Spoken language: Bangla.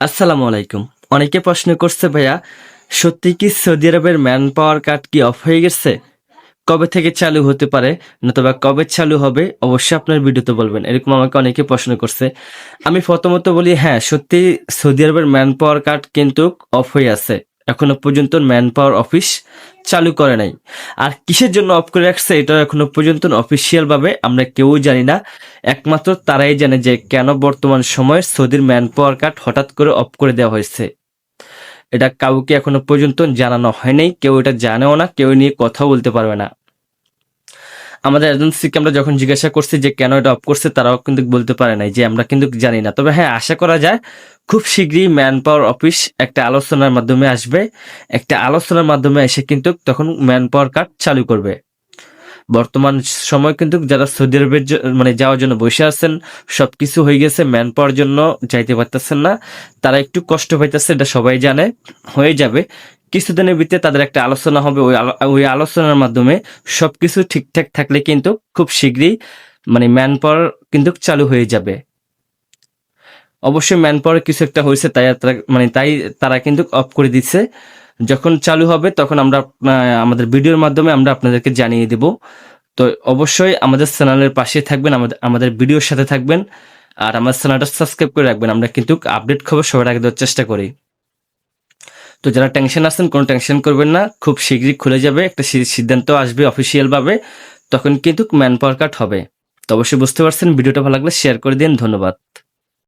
আসসালামু আলাইকুম। অনেকে প্রশ্ন করছে ভাইয়া, সত্যি কি সৌদি আরবের ম্যান পাওয়ার কার্ড কি অফ হয়ে গেছে? কবে থেকে চালু হতে পারে? নতুবা কবে চালু হবে? অবশ্যই আপনার ভিডিওতে বলবেন। এরকম আমাকে অনেকে প্রশ্ন করছে। আমি প্রথমত বলি হ্যাঁ, সত্যি সৌদি আরবের ম্যান পাওয়ার কার্ড কিন্তু অফ হয়ে আছে। এখনো পর্যন্ত ম্যান পাওয়ার অফিস চালু করে নাই। আর কিসের জন্য অফ করে রাখছে এটা এখনো পর্যন্ত অফিসিয়াল ভাবে আমরা কেউই জানি না। একমাত্র তারাই জানে যে কেন বর্তমান সময়ে সৌদির ম্যান পাওয়ার কার্ড হঠাৎ করে অফ করে দেওয়া হয়েছে। এটা কাউকে এখনো পর্যন্ত জানানো হয় নাই, কেউ এটা জানেও না, কেউ নিয়ে কথাও বলতে পারবে না। আমাদের এজেন্সিকে আমরা যখন জিজ্ঞাসা করছি যে কেন এটা অফ করছে, তারাও কিন্তু বলতে পারে নাই, যে আমরা কিন্তু জানি না। তবে হ্যাঁ, আশা করা যায় খুব শীঘ্রই ম্যান পাওয়ার অফিস একটা আলোচনার মাধ্যমে আসবে। একটা আলোচনার মাধ্যমে এসে কিন্তু তখন ম্যান পাওয়ার কার্ড চালু করবে। বর্তমান সময় কিন্তু যারা সৌদি আরবের মানে যাওয়ার জন্য বসে আছেন, সবকিছু হয়ে গেছে, ম্যান পাওয়ার জন্য যাইতে পারতেছেন না, তারা একটু কষ্ট পাইতেছে, এটা সবাই জানে। হয়ে যাবে কিছুদিনের ভিতরে, তাদের একটা আলোচনা হবে, ওই আলোচনার মাধ্যমে সবকিছু ঠিকঠাক থাকলে কিন্তু খুব শীঘ্রই মানে ম্যান পাওয়ার কিন্তু চালু হয়ে যাবে। অবশ্যই ম্যান পাওয়ার কিছু একটা হয়েছে, তাই তারা কিন্তু অফ করে দিচ্ছে। যখন চালু হবে তখন আমরা আমাদের ভিডিওর মাধ্যমে আমরা আপনাদেরকে জানিয়ে দেব। তো অবশ্যই আমাদের চ্যানেলের পাশে থাকবেন, আমাদের ভিডিওর সাথে থাকবেন, আর আমার চ্যানেলটা সাবস্ক্রাইব করে রাখবেন। আমরা কিন্তু আপডেট খবর সবার আগে দেওয়ার চেষ্টা করি। তো যারা টেনশন আছেন, কোনো টেনশন করবেন না, খুব শীঘ্রই খুলে যাবে, একটা সিদ্ধান্ত আসবে অফিসিয়াল ভাবে, তখন কিন্তু ম্যান পাওয়ার কাট হবে। তো অবশ্যই বুঝতে পারছেন। ভিডিওটা ভালো লাগলে শেয়ার করে দিন। ধন্যবাদ।